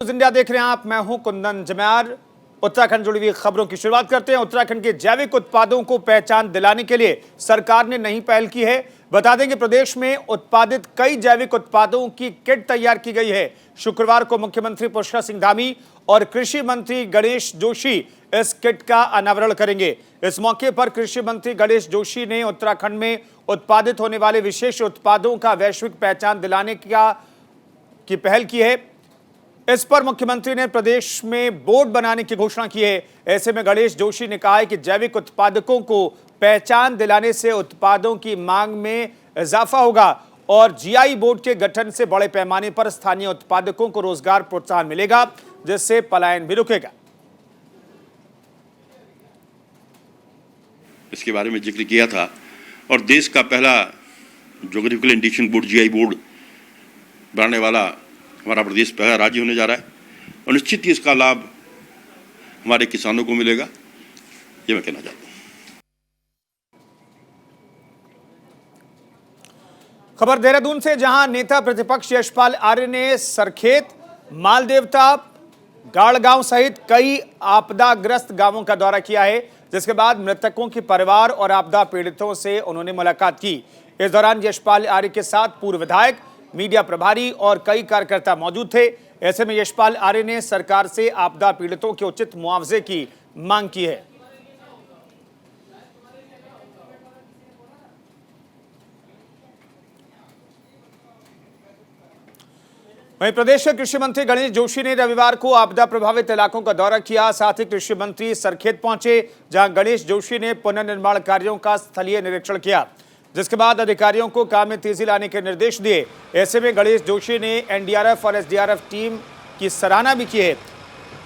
India देख रहे हैं आप। मैं हूं कुंदन जम्यार। उत्तराखंड जुड़ी हुई खबरों की शुरुआत करते हैं। उत्तराखंड के जैविक उत्पादों को पहचान दिलाने के लिए सरकार ने नई पहल की है। बता दें कि प्रदेश में उत्पादित कई जैविक उत्पादों की किट तैयार की गई है। शुक्रवार को मुख्यमंत्री पुष्कर सिंह धामी और कृषि मंत्री गणेश जोशी इस किट का अनावरण करेंगे। इस मौके पर कृषि मंत्री गणेश जोशी ने उत्तराखंड में उत्पादित होने वाले विशेष उत्पादों का वैश्विक पहचान दिलाने की पहल की है। इस पर मुख्यमंत्री ने प्रदेश में बोर्ड बनाने की घोषणा की है। ऐसे में गणेश जोशी ने कहा है कि जैविक उत्पादकों को पहचान दिलाने से उत्पादों की मांग में इजाफा होगा और जीआई बोर्ड के गठन से बड़े पैमाने पर स्थानीय उत्पादकों को रोजगार प्रोत्साहन मिलेगा, जिससे पलायन भी रुकेगा। इसके बारे में जिक्र किया था और देश का पहला geographical indication board GI board बनाने वाला हमारा प्रदेश पहला राज्य होने जा रहा है और निश्चित ही इसका लाभ हमारे किसानों को मिलेगा, ये मैं कहना चाहता हूँ। खबर देहरादून से, जहां नेता प्रतिपक्ष यशपाल आर्य ने सरखेत, मालदेवता, गाड़गांव सहित कई आपदाग्रस्त गांवों का दौरा किया है, जिसके बाद मृतकों के परिवार और आपदा पीड़ितों से उन्होंने मुलाकात की। इस दौरान यशपाल आर्य के साथ पूर्व विधायक, मीडिया प्रभारी और कई कार्यकर्ता मौजूद थे। ऐसे में यशपाल आर्य ने सरकार से आपदा पीड़ितों के उचित मुआवजे की मांग की है। वहीं प्रदेश के कृषि मंत्री गणेश जोशी ने रविवार को आपदा प्रभावित इलाकों का दौरा किया। साथ ही कृषि मंत्री सरखेत पहुंचे, जहां गणेश जोशी ने पुनर्निर्माण कार्यों का स्थलीय निरीक्षण किया, जिसके बाद अधिकारियों को काम में तेजी लाने के निर्देश दिए। ऐसे में गणेश जोशी ने एनडीआरएफ और एसडीआरएफ टीम की सराहना भी की है।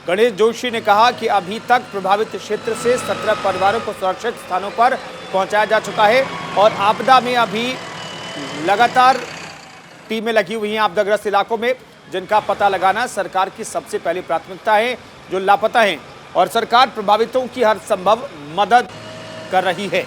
गणेश जोशी ने कहा कि अभी तक प्रभावित क्षेत्र से 17 परिवारों को सुरक्षित स्थानों पर पहुंचाया जा चुका है और आपदा में अभी लगातार टीमें लगी हुई हैं आपदाग्रस्त इलाकों में, जिनका पता लगाना सरकार की सबसे पहली प्राथमिकता है, जो लापता हैं, और सरकार प्रभावितों की हर संभव मदद कर रही है।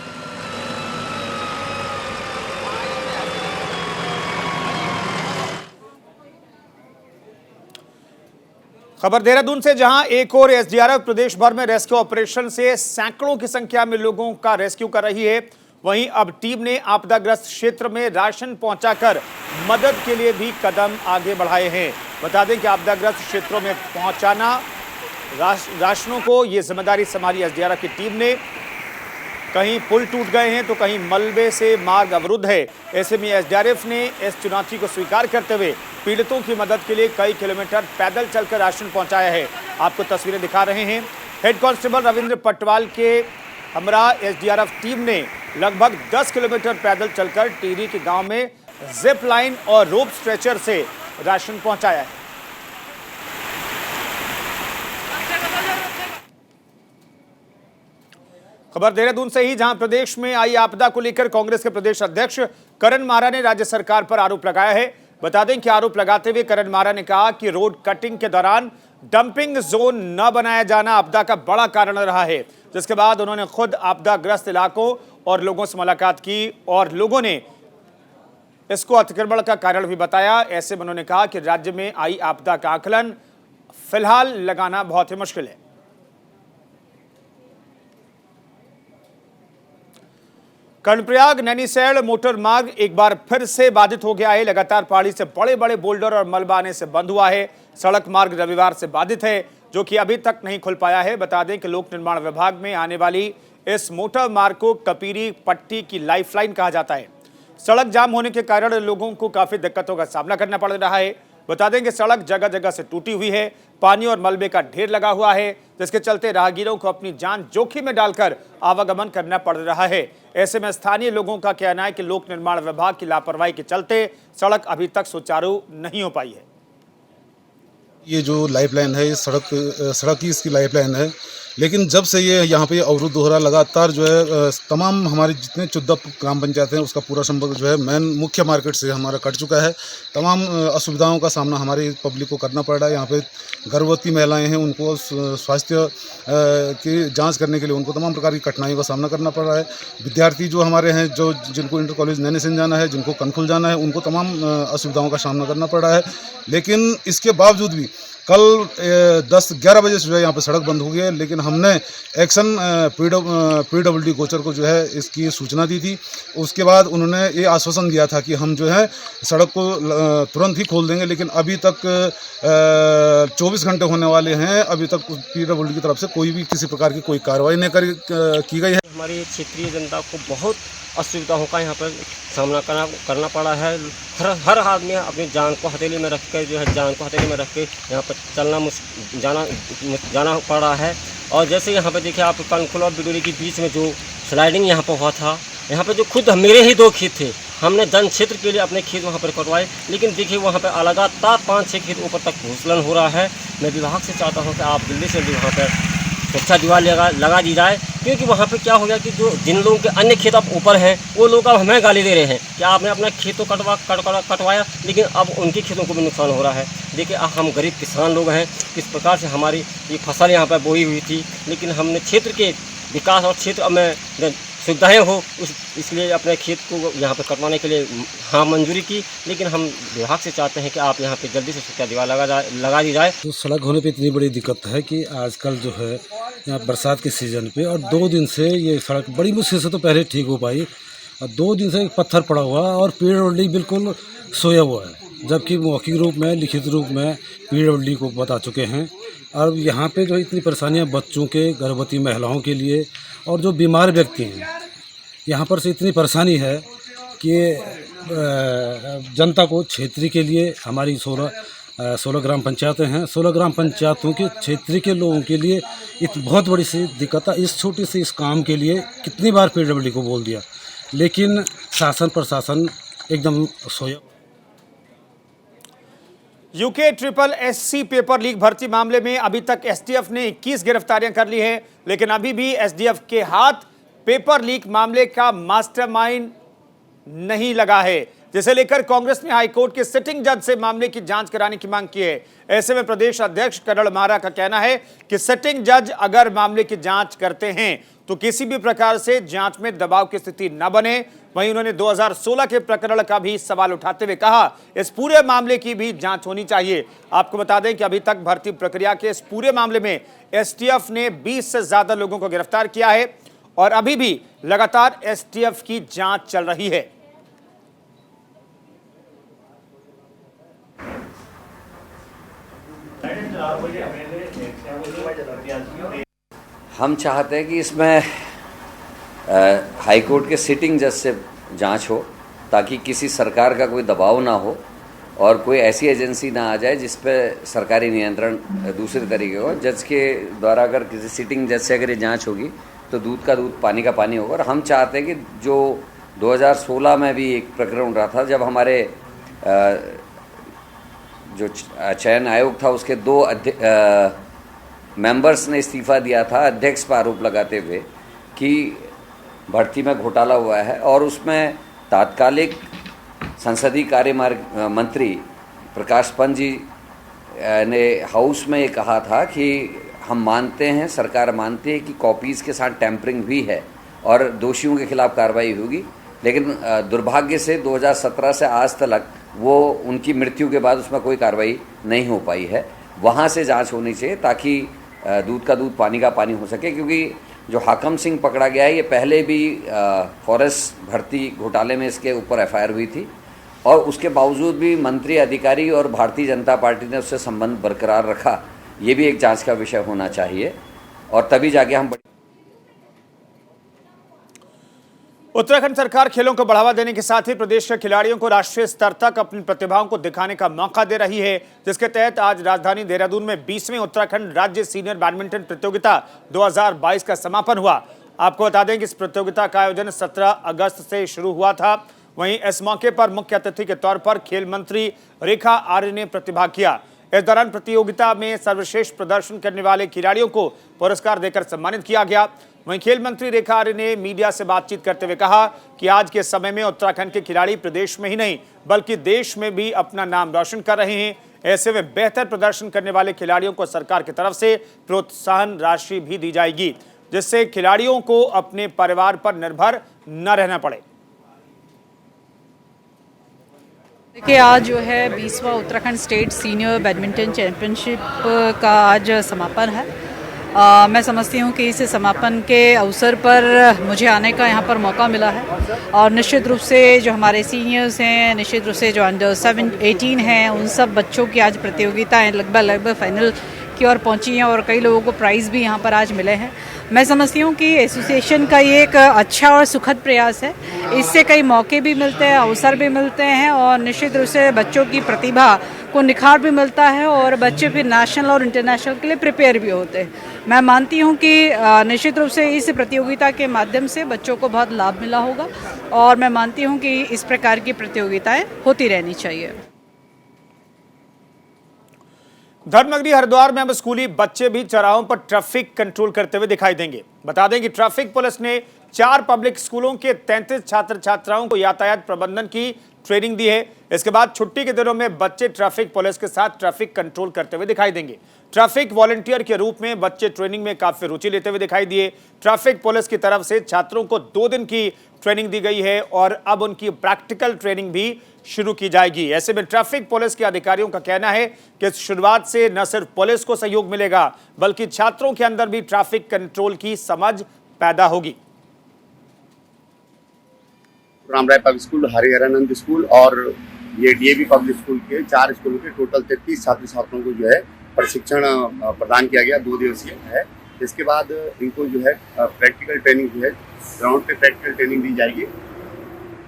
खबर देहरादून से, जहां एक और एसडीआरएफ प्रदेश भर में रेस्क्यू ऑपरेशन से सैकड़ों की संख्या में लोगों का रेस्क्यू कर रही है। वहीं अब टीम ने आपदाग्रस्त क्षेत्र में राशन पहुंचाकर मदद के लिए भी कदम आगे बढ़ाए हैं। बता दें कि आपदाग्रस्त क्षेत्रों में पहुंचाना राशनों को ये जिम्मेदारी संभाली एसडीआरएफ की टीम ने। कहीं पुल टूट गए हैं तो कहीं मलबे से मार्ग अवरुद्ध है। ऐसे में एसडीआरएफ ने इस चुनौती को स्वीकार करते हुए पीड़ितों की मदद के लिए कई किलोमीटर पैदल चलकर राशन पहुंचाया है। आपको तस्वीरें दिखा रहे हैं। हेड कांस्टेबल रविंद्र पटवाल के हमरा एसडीआरएफ टीम ने लगभग 10 किलोमीटर पैदल चलकर टिहरी के गांव में जिप लाइन और रोप स्ट्रेचर से राशन पहुंचाया है। खबर देहरादून से ही, जहां प्रदेश में आई आपदा को लेकर कांग्रेस के प्रदेश अध्यक्ष करण मारा ने राज्य सरकार पर आरोप लगाया है। बता दें कि आरोप लगाते हुए करण मारा ने कहा कि रोड कटिंग के दौरान डंपिंग जोन न बनाया जाना आपदा का बड़ा कारण रहा है, जिसके बाद उन्होंने खुद आपदाग्रस्त इलाकों और लोगों से मुलाकात की और लोगों ने इसको अतिक्रमण का कारण भी बताया। ऐसे में उन्होंने कहा कि राज्य में आई आपदा का आकलन फिलहाल लगाना बहुत ही मुश्किल है। कर्णप्रयाग नैनीसैण मोटर मार्ग एक बार फिर से बाधित हो गया है। लगातार पहाड़ी से बड़े बड़े बोल्डर और मलबा आने से बंद हुआ है। सड़क मार्ग रविवार से बाधित है, जो कि अभी तक नहीं खुल पाया है। बता दें कि लोक निर्माण विभाग में आने वाली इस मोटर मार्ग को कपीरी पट्टी की लाइफलाइन कहा जाता है। सड़क जाम होने के कारण लोगों को काफी दिक्कतों का सामना करना पड़ रहा है। बता दें कि सड़क जगह जगह से टूटी हुई है, पानी और मलबे का ढेर लगा हुआ है, जिसके चलते राहगीरों को अपनी जान जोखिम में डालकर आवागमन करना पड़ रहा है। ऐसे में स्थानीय लोगों का कहना है कि लोक निर्माण विभाग की लापरवाही के चलते सड़क अभी तक सुचारू नहीं हो पाई है। ये जो लाइफलाइन है, ये सड़क ही इसकी लाइफलाइन है, लेकिन जब से ये यहाँ पे अवरुद्ध हो रहा लगातार जो है तमाम हमारे जितने 14 ग्राम पंचायत हैं उसका पूरा संपर्क जो है मेन मुख्य मार्केट से हमारा कट चुका है। तमाम असुविधाओं का सामना हमारी पब्लिक को करना पड़ रहा है। यहाँ पे गर्भवती महिलाएं हैं, उनको स्वास्थ्य की जांच करने के लिए उनको तमाम प्रकार की कठिनाइयों का सामना करना पड़ रहा है। विद्यार्थी जो हमारे हैं, जो जिनको इंटर कॉलेज नैनीसैण जाना है, जिनको कनखुल जाना है, उनको तमाम असुविधाओं का सामना करना पड़ रहा है। लेकिन इसके बावजूद भी कल 10-11 बजे से जो है यहाँ पे सड़क बंद हो गई है, लेकिन हमने एक्शन PWD गोचर को जो है इसकी सूचना दी थी। उसके बाद उन्होंने ये आश्वासन दिया था कि हम जो है सड़क को तुरंत ही खोल देंगे, लेकिन अभी तक 24 घंटे होने वाले हैं, अभी तक PWD की तरफ से कोई भी किसी प्रकार की कोई कार्रवाई नहीं की गई है। हमारी क्षेत्रीय जनता को बहुत असुविधाओं का यहाँ पर सामना करना पड़ा है। हर आदमी अपनी जान को हथेली में रख कर यहाँ पर जाना पड़ रहा है। और जैसे यहाँ पर देखिए आप कनखुल और बिडोली के बीच में जो स्लाइडिंग यहाँ पर हुआ था, यहाँ पर जो खुद मेरे ही 2 खेत थे, हमने जन क्षेत्र के लिए अपने खेत वहाँ पर कटवाए, लेकिन देखिए वहाँ पर लगातार 5-6 खेत ऊपर तक भूस्खलन हो रहा है। मैं विभाग से चाहता हूँ कि आप जल्दी से जल्दी वहाँ पर सुरक्षा दीवार लगा दी जाए, क्योंकि वहाँ पे क्या हो गया कि जो जिन लोगों के अन्य खेत अब ऊपर हैं वो लोग अब हमें गाली दे रहे हैं कि आपने अपना खेत तो कटवाया, लेकिन अब उनके खेतों को भी नुकसान हो रहा है। देखिए हम गरीब किसान लोग हैं, किस प्रकार से हमारी ये फसल यहाँ पर बोई हुई थी, लेकिन हमने क्षेत्र के विकास और क्षेत्र में सुविधाएँ हो इसलिए अपने खेत को यहाँ पर कटवाने के लिए हाँ मंजूरी की, लेकिन हम विभाग से चाहते हैं कि आप यहाँ पे जल्दी से सुरक्षा दीवार लगा दी जाए। तो सड़क होने पे इतनी बड़ी दिक्कत है कि आजकल जो है यहाँ बरसात के सीज़न पे और 2 दिन से ये सड़क बड़ी मुश्किल से तो पहले ठीक हो पाई, और 2 दिन से एक पत्थर पड़ा हुआ और PWD बिल्कुल सोया हुआ है, जबकि मौखिक रूप में लिखित रूप में PWD को बता चुके हैं। और यहाँ पे जो इतनी परेशानियाँ बच्चों के, गर्भवती महिलाओं के लिए और जो बीमार व्यक्ति हैं, यहाँ पर से इतनी परेशानी है कि जनता को क्षेत्रीय के लिए हमारी 16 ग्राम पंचायतें हैं, 16 ग्राम पंचायतों के क्षेत्रीय के लोगों के लिए एक बहुत बड़ी सी दिक्कत है। इस छोटी सी इस काम के लिए कितनी बार PWD को बोल दिया, लेकिन शासन प्रशासन एकदम सोया। यूके SSSC पेपर लीक भर्ती मामले में अभी तक STF ने 21 गिरफ्तारियां कर ली हैं, लेकिन अभी भी SDF के हाथ पेपर लीक मामले का मास्टरमाइंड नहीं लगा है, जिसे लेकर कांग्रेस ने हाईकोर्ट के सिटिंग जज से मामले की जांच कराने की मांग की है। ऐसे में प्रदेश अध्यक्ष करण मारा का कहना है कि सिटिंग जज अगर मामले की जांच करते हैं तो किसी भी प्रकार से जांच में दबाव की स्थिति न बने। वहीं उन्होंने 2016 के प्रकरण का भी सवाल उठाते हुए कहा इस पूरे मामले की भी जांच होनी चाहिए। आपको बता दें कि अभी तक भर्ती प्रक्रिया के इस पूरे मामले में STF ने 20 से ज्यादा लोगों को गिरफ्तार किया है और अभी भी लगातार STF की जांच चल रही है। हम चाहते हैं कि इसमें हाई कोर्ट के सिटिंग जज से जांच हो, ताकि किसी सरकार का कोई दबाव ना हो और कोई ऐसी एजेंसी ना आ जाए जिस पे सरकारी नियंत्रण दूसरे तरीके हो। जज के द्वारा अगर किसी सिटिंग जज से अगर ये जांच होगी तो दूध का दूध पानी का पानी होगा। और हम चाहते हैं कि जो 2016 में भी एक प्रकरण उठ रहा था, जब हमारे जो चयन आयोग था उसके 2 मेंबर्स ने इस्तीफ़ा दिया था अध्यक्ष पर आरोप लगाते हुए कि भर्ती में घोटाला हुआ है, और उसमें तात्कालिक संसदीय कार्य मंत्री प्रकाश पंत जी ने हाउस में ये कहा था कि हम मानते हैं, सरकार मानती है कि कॉपीज़ के साथ टैंपरिंग हुई है और दोषियों के खिलाफ कार्रवाई होगी। लेकिन दुर्भाग्य से 2017 से आज तक वो उनकी मृत्यु के बाद उसमें कोई कार्रवाई नहीं हो पाई है। वहाँ से जांच होनी चाहिए ताकि दूध का दूध पानी का पानी हो सके, क्योंकि जो हाकम सिंह पकड़ा गया है ये पहले भी फॉरेस्ट भर्ती घोटाले में इसके ऊपर FIR हुई थी, और उसके बावजूद भी मंत्री, अधिकारी और भारतीय जनता पार्टी ने उससे संबंध बरकरार रखा। ये भी एक जांच का विषय होना चाहिए, और तभी जाके हम उत्तराखंड सरकार खेलों को बढ़ावा देने के साथ ही प्रदेश के खिलाड़ियों को राष्ट्रीय स्तर तक अपनी प्रतिभाओं को दिखाने का मौका दे रही है, जिसके तहत आज राजधानी देहरादून में 20वीं उत्तराखंड राज्य सीनियर बैडमिंटन प्रतियोगिता 2022 का समापन हुआ। आपको बता दें कि इस प्रतियोगिता का आयोजन 17 अगस्त से शुरू हुआ था। वहीं इस मौके पर मुख्य अतिथि के तौर पर खेल मंत्री रेखा आर्य ने प्रतिभाग किया। इस दौरान प्रतियोगिता में सर्वश्रेष्ठ प्रदर्शन करने वाले खिलाड़ियों को पुरस्कार देकर सम्मानित किया गया। वहीं खेल मंत्री रेखा आर्य ने मीडिया से बातचीत करते हुए कहा कि आज के समय में उत्तराखंड के खिलाड़ी प्रदेश में ही नहीं बल्कि देश में भी अपना नाम रोशन कर रहे हैं। ऐसे में बेहतर प्रदर्शन करने वाले खिलाड़ियों को सरकार की तरफ से प्रोत्साहन राशि भी दी जाएगी, जिससे खिलाड़ियों को अपने परिवार पर निर्भर न रहना पड़े। देखिए, आज जो है 20वां Uttarakhand state senior badminton championship का आज समापन है। मैं समझती हूँ कि इस समापन के अवसर पर मुझे आने का यहाँ पर मौका मिला है और निश्चित रूप से जो हमारे सीनियर्स हैं, निश्चित रूप से जो अंडर 18 हैं, उन सब बच्चों की आज प्रतियोगिताएं लगभग फाइनल की ओर पहुँची हैं और कई लोगों को प्राइज़ भी यहाँ पर आज मिले हैं। मैं समझती हूँ कि एसोसिएशन का ये एक अच्छा और सुखद प्रयास है। इससे कई मौके भी मिलते हैं, अवसर भी मिलते हैं और निश्चित रूप से बच्चों की प्रतिभा को निखार भी मिलता है और बच्चे फिर नेशनल और इंटरनेशनल के लिए प्रिपेयर भी होते हैं। मैं मानती हूँ कि निश्चित रूप से इस प्रतियोगिता के माध्यम से बच्चों को बहुत लाभ मिला होगा और मैं मानती हूँ कि इस प्रकार की प्रतियोगिताएँ होती रहनी चाहिए। धर्मनगरी हरिद्वार में अब स्कूली बच्चे भी चौराहों पर ट्रैफिक कंट्रोल करते हुए दिखाई देंगे। बता दें कि ट्रैफिक पुलिस ने 4 पब्लिक स्कूलों के 33 छात्र छात्राओं को यातायात प्रबंधन की ट्रेनिंग दी है। इसके बाद छुट्टी के दिनों में बच्चे ट्रैफिक पुलिस के साथ ट्रैफिक कंट्रोल करते हुए दिखाई देंगे। ट्रैफिक वॉलंटियर के रूप में बच्चे ट्रेनिंग में काफी रुचि लेते हुए दिखाई दिए। ट्रैफिक पुलिस की तरफ से छात्रों को 2 दिन की ट्रेनिंग दी गई है और अब उनकी प्रैक्टिकल ट्रेनिंग भी शुरू की जाएगी। ऐसे में ट्रैफिक पुलिस के अधिकारियों का कहना है कि इस शुरुआत से न सिर्फ पुलिस को सहयोग मिलेगा बल्कि छात्रों के अंदर भी ट्रैफिक कंट्रोल की समझ पैदा होगी। Ramrai public school, Hariharanand school और ये डीएवी पब्लिक स्कूल के 4 स्कूलों के टोटल 33 छात्र छात्राओं को जो है प्रशिक्षण प्रदान किया गया, 2 दिवसीय है। इसके बाद इनको जो है प्रैक्टिकल ट्रेनिंग जो है ग्राउंड पे प्रैक्टिकल ट्रेनिंग दी जाएगी।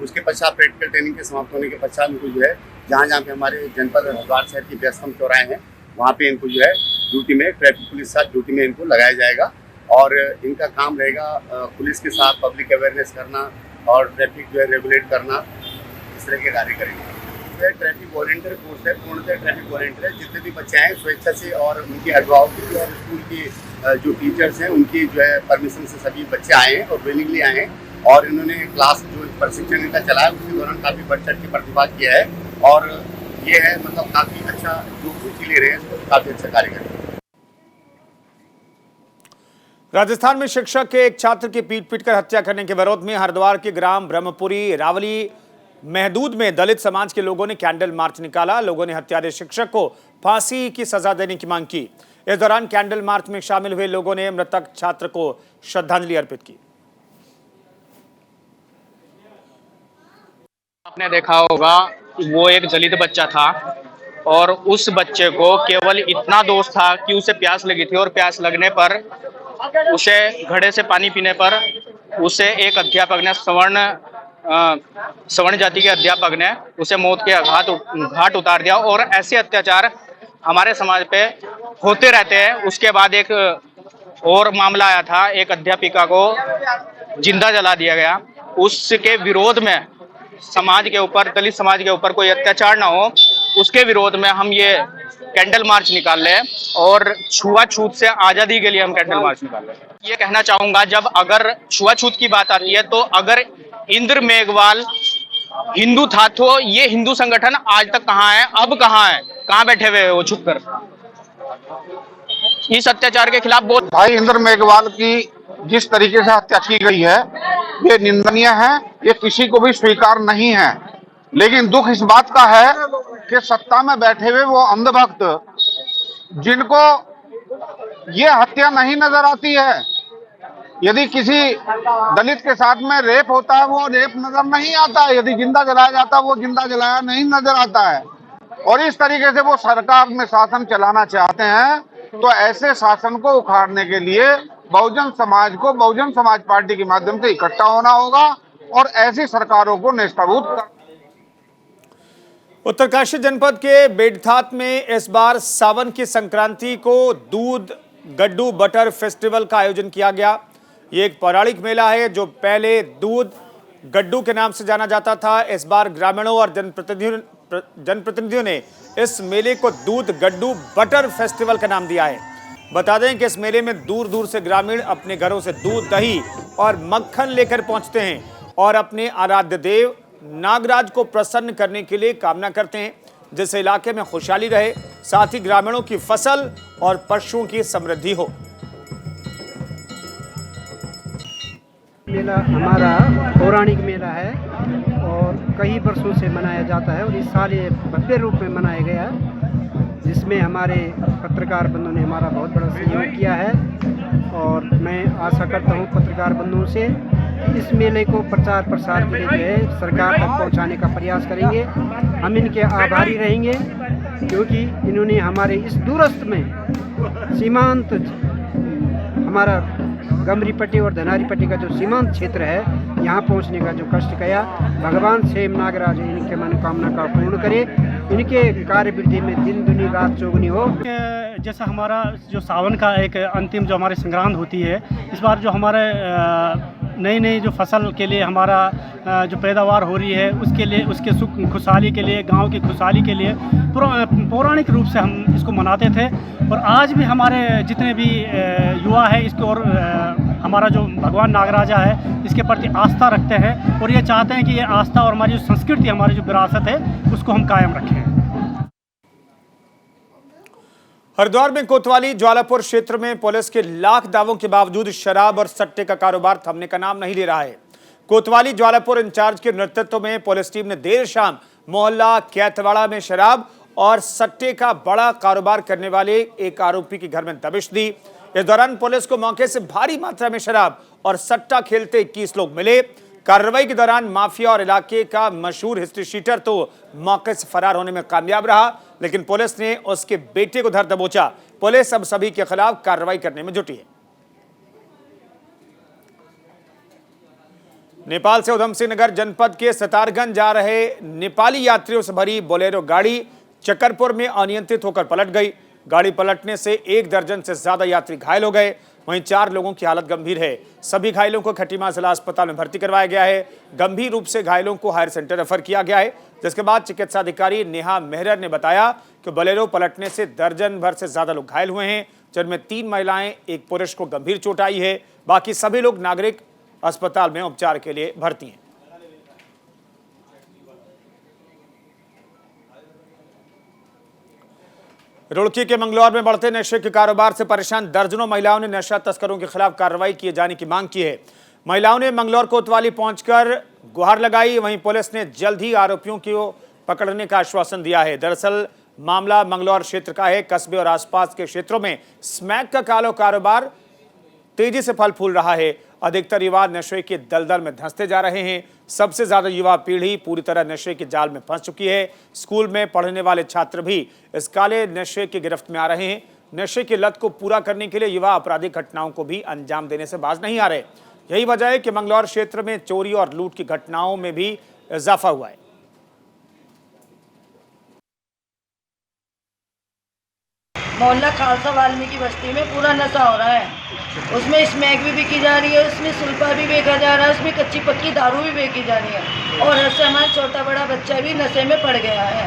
उसके पश्चात प्रैक्टिकल ट्रेनिंग के समाप्त होने के पश्चात इनको जो है जहाँ पे हमारे जनपद हरिद्वार शहर की व्यस्तम चौराहे हैं वहाँ पे इनको जो है ड्यूटी में ट्रैफिक पुलिस के साथ ड्यूटी में इनको लगाया जाएगा और इनका काम रहेगा पुलिस के साथ पब्लिक अवेयरनेस करना और ट्रैफिक जो है रेगुलेट करना, इस तरह के कार्य करेंगे। ट्रैफिक वॉलंटियर कोर्स है, पूर्णतः ट्रैफिक वॉलंटियर जितने भी बच्चे आए स्वेच्छा से और उनके अभिभावकों की और स्कूल के जो टीचर्स हैं उनकी जो है परमिशन से सभी बच्चे आए हैं और विलिंगली आए हैं और इन्होंने क्लास जो प्रशिक्षण इनका चलाया उसके दौरान काफ़ी बढ़ चढ़ के प्रतिभाग किया है और ये है मतलब काफ़ी अच्छा जो रुचि ले रहे हैं तो काफ़ी अच्छा कार्य कर रहे हैं। राजस्थान में शिक्षक के एक छात्र की पीट-पीट हत्या करने के विरोध में हरिद्वार के ग्राम ब्रह्मपुरी रावली महदूद में दलित समाज के लोगों ने कैंडल मार्च निकाला। लोगों ने हत्यारे शिक्षक को फांसी की सजा देने की मांग की। इस दौरान कैंडल मार्च में शामिल हुए लोगों ने मृतक छात्र को श्रद्धांजलि अर्पित की। आपने देखा होगा वो एक दलित बच्चा था और उस बच्चे को केवल इतना दोष था कि उसे प्यास लगी थी और प्यास लगने पर उसे घड़े से पानी पीने पर उसे एक अध्यापक ने सवर्ण जाति के अध्यापक ने उसे मौत के घाट उतार दिया और ऐसे अत्याचार हमारे समाज पे होते रहते हैं। उसके बाद एक और मामला आया था, एक अध्यापिका को जिंदा जला दिया गया। उसके विरोध में समाज के ऊपर, दलित समाज के ऊपर कोई अत्याचार ना हो, उसके विरोध में हम ये कैंडल मार्च निकाल रहे हैं और छुआछूत से आजादी के लिए हम कैंडल मार्च निकाल रहे हैं। ये कहना चाहूंगा, जब अगर छुआछूत की बात आती है तो अगर इंद्र मेघवाल हिंदू था तो ये हिंदू संगठन आज तक कहाँ है, अब कहाँ है, कहाँ बैठे हुए वो छुप कर। इस अत्याचार के खिलाफ बहुत भाई इंद्र मेघवाल की जिस तरीके से हत्या की गई है ये निंदनीय है, ये किसी को भी स्वीकार नहीं है। लेकिन दुख इस बात का है कि सत्ता में बैठे हुए वो अंधभक्त जिनको ये हत्या नहीं नजर आती है, यदि किसी दलित के साथ में रेप होता है वो रेप नजर नहीं आता है, यदि जिंदा जलाया जाता है वो जिंदा जलाया नहीं नजर आता है। और इस तरीके से वो सरकार में शासन चलाना चाहते हैं, तो ऐसे शासन को उखाड़ने के लिए बहुजन समाज को बहुजन समाज पार्टी के माध्यम से इकट्ठा होना होगा और ऐसी सरकारों को नेस्तनाबूद कर। उत्तरकाशी जनपद के बेडथात में इस बार सावन की संक्रांति को दूध गड्डू बटर फेस्टिवल का आयोजन किया गया। ये एक पौराणिक मेला है जो पहले दूध गड्डू के नाम से जाना जाता था। इस बार ग्रामीणों और जनप्रतिनिधियों ने इस मेले को दूध गड्डू बटर फेस्टिवल का नाम दिया है। बता दें कि इस मेले में दूर दूर से ग्रामीण अपने घरों से दूध, दही और मक्खन लेकर पहुंचते हैं और अपने आराध्य देव नागराज को प्रसन्न करने के लिए कामना करते हैं, जिससे इलाके में खुशहाली रहे, साथ ही ग्रामीणों की फसल और पशुओं की समृद्धि हो। मेला हमारा पौराणिक मेला है और कई वर्षों से मनाया जाता है और इस साल ये भव्य रूप में मनाया गया है, जिसमें हमारे पत्रकार बंधुओं ने हमारा बहुत बड़ा सहयोग किया है। और मैं आशा करता हूँ पत्रकार बंधुओं से इस मेले को प्रचार प्रसार के लिए जो है सरकार तक पहुँचाने का प्रयास करेंगे। हम इनके आभारी रहेंगे क्योंकि इन्होंने हमारे इस दूरस्थ में सीमांत हमारा गमरी पट्टी और धनारी पट्टी का जो सीमांत क्षेत्र है यहाँ पहुँचने का जो कष्ट किया, भगवान सेम नागराज इनके मनोकामना का पूर्ण करे, इनके कार्य वृद्धि में दिन दुनी रात चौगुनी हो। जैसा हमारा जो सावन का एक अंतिम जो हमारी संक्रांत होती है, इस बार जो हमारे नई नई जो फसल के लिए हमारा जो पैदावार हो रही है उसके लिए, उसके सुख खुशहाली के लिए, गांव की खुशहाली के लिए पौराणिक रूप से हम इसको मनाते थे। और आज भी हमारे जितने भी युवा है इसको और हमारा जो भगवान नागराजा है इसके प्रति आस्था रखते हैं और ये चाहते हैं कि ये आस्था और हमारी जो संस्कृति, हमारी जो विरासत है उसको हम कायम रखें। हरिद्वार में कोतवाली ज्वालापुर क्षेत्र में पुलिस के लाख दावों के बावजूद शराब और सट्टे का कारोबार थमने का नाम नहीं ले रहा है। कोतवाली ज्वालापुर इंचार्ज के नेतृत्व में पुलिस टीम ने देर शाम मोहल्ला कैथवाड़ा में शराब और सट्टे का बड़ा कारोबार करने वाले एक आरोपी के घर में दबिश दी। इस दौरान पुलिस को मौके से भारी मात्रा में शराब और सट्टा खेलते 21 लोग मिले। कार्रवाई के दौरान माफिया और इलाके का मशहूर हिस्ट्री शीटर तो मौके से फरार होने में कामयाब रहा, लेकिन पुलिस ने उसके बेटे को धर दबोचा। पुलिस अब सभी के खिलाफ कार्रवाई करने में जुटी है। नेपाल से उधम सिंह नगर जनपद के सतारगंज जा रहे नेपाली यात्रियों से भरी बोलेरो गाड़ी चकरपुर में अनियंत्रित होकर पलट गई। गाड़ी पलटने से 1 दर्जन से ज्यादा यात्री घायल हो गए, वहीं 4 लोगों की हालत गंभीर है। सभी घायलों को खटीमा जिला अस्पताल में भर्ती करवाया गया है। गंभीर रूप से घायलों को हायर सेंटर रेफर किया गया है, जिसके बाद चिकित्सा अधिकारी नेहा मेहर ने बताया कि बोलेरो पलटने से दर्जन भर से ज्यादा लोग घायल हुए हैं, जिनमें 3 महिलाएं, 1 पुरुष को गंभीर चोट आई है। बाकी सभी लोग नागरिक अस्पताल में उपचार के लिए भर्ती हैं। रुड़की के मंगलौर में बढ़ते नशे के कारोबार से परेशान दर्जनों महिलाओं ने नशा तस्करों के खिलाफ कार्रवाई किए जाने की मांग की है। महिलाओं ने मंगलौर कोतवाली पहुंचकर गुहार लगाई, वहीं पुलिस ने जल्द ही आरोपियों को पकड़ने का आश्वासन दिया है। दरअसल मामला मंगलौर क्षेत्र का है। कस्बे और आसपास के क्षेत्रों में स्मैक का कालो कारोबार तेजी से फल फूल रहा है। अधिकतर युवा नशे के दलदल में धंसते जा रहे हैं। सबसे ज्यादा युवा पीढ़ी पूरी तरह नशे के जाल में फंस चुकी है। स्कूल में पढ़ने वाले छात्र भी इस काले नशे की गिरफ्त में आ रहे हैं। नशे की लत को पूरा करने के लिए युवा आपराधिक घटनाओं को भी अंजाम देने से बाज नहीं आ रहे। यही वजह है कि मंगलौर क्षेत्र में चोरी और लूट की घटनाओं में भी इजाफा हुआ है। मोहल्ला खालसा वाल्मीकि बस्ती में पूरा नशा हो रहा है। उसमें स्मैक भी बिकी जा रही है, उसमें सुल्फा भी बेचा जा रहा है, उसमें कच्ची पक्की दारू भी बेची जा रही है और इससे हमारा छोटा बड़ा बच्चा भी नशे में पड़ गया है।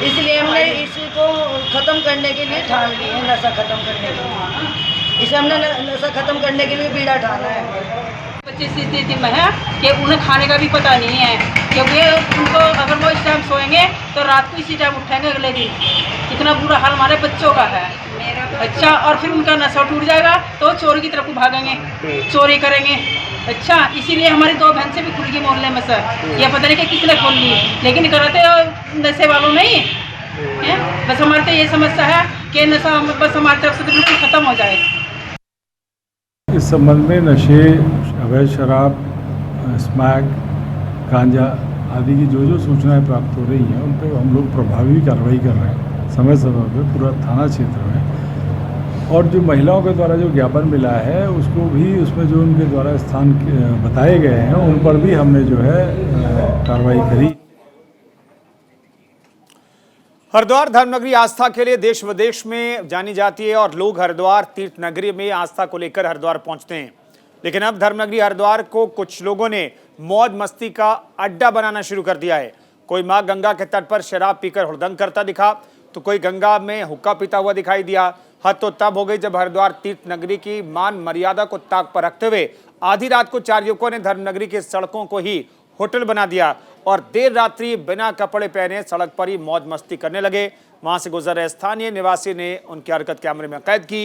इसलिए हमने इसको ख़त्म करने के लिए ठान ली है, नशा ख़त्म करने के लिए। इसे हमने नशा ख़त्म करने के लिए बीड़ा ठाना है। बच्चे इस स्थिति में है कि उन्हें खाने का भी पता नहीं है, क्योंकि उनको अगर वो इस टाइम सोएंगे तो रात को इसी टाइम उठेंगे अगले दिन। इतना बुरा हाल हमारे बच्चों का है। अच्छा, और फिर उनका नशा टूट जाएगा तो चोरी की तरफ भागेंगे, चोरी करेंगे। अच्छा, इसीलिए हमारी 2 भैंसें भी खुल गई मोहल्ले में सर। ये पता नहीं कि किसने खोल ली, लेकिन कराते नशे वालों नहीं है। बस हमारे तो ये समस्या है कि नशा बस हमारी तरफ से तो बिल्कुल खत्म हो जाए। इस संबंध में नशे, अवैध शराब, स्मैक, गांजा आदि की जो सूचनाएं प्राप्त हो रही हैं उन पर हम लोग प्रभावी कार्रवाई कर रहे हैं समय समय पर पूरा थाना क्षेत्र में। और जो महिलाओं के द्वारा जो ज्ञापन मिला है उसको भी, उसमें जो उनके द्वारा स्थान बताए गए हैं उन पर भी हमने जो है कार्रवाई करी। हरिद्वार धर्मनगरी आस्था के लिए देश विदेश में जानी जाती है और लोग हरिद्वार तीर्थ नगरी में आस्था को लेकर हरिद्वार पहुंचते हैं। लेकिन अब धर्मनगरी हरिद्वार को कुछ लोगों ने मौज मस्ती का अड्डा बनाना शुरू कर दिया है। कोई मां गंगा के तट पर शराब पीकर हुड़दंग करता दिखा, तो कोई गंगा में हुक्का पीता हुआ दिखाई दिया। हद तो तब हो गई जब हरिद्वार तीर्थ नगरी की मान मर्यादा को ताक पर रखते हुए आधी रात को 4 युवकों ने धर्मनगरी की सड़कों को ही होटल बना दिया और देर रात्रि बिना कपड़े पहने सड़क पर ही मौज मस्ती करने लगे। वहां से गुजर रहे स्थानीय निवासी ने उनकी हरकत कैमरे में कैद की।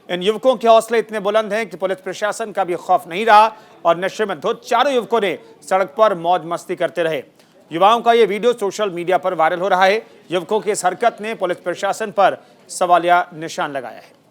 इन युवकों के हौसले इतने बुलंद हैं कि पुलिस प्रशासन का भी खौफ नहीं रहा और नशे में धुत चारों युवकों ने सड़क पर मौज मस्ती करते रहे। युवाओं का ये वीडियो सोशल मीडिया पर वायरल हो रहा है। युवकों की इस हरकत ने पुलिस प्रशासन पर सवालिया निशान लगाया है।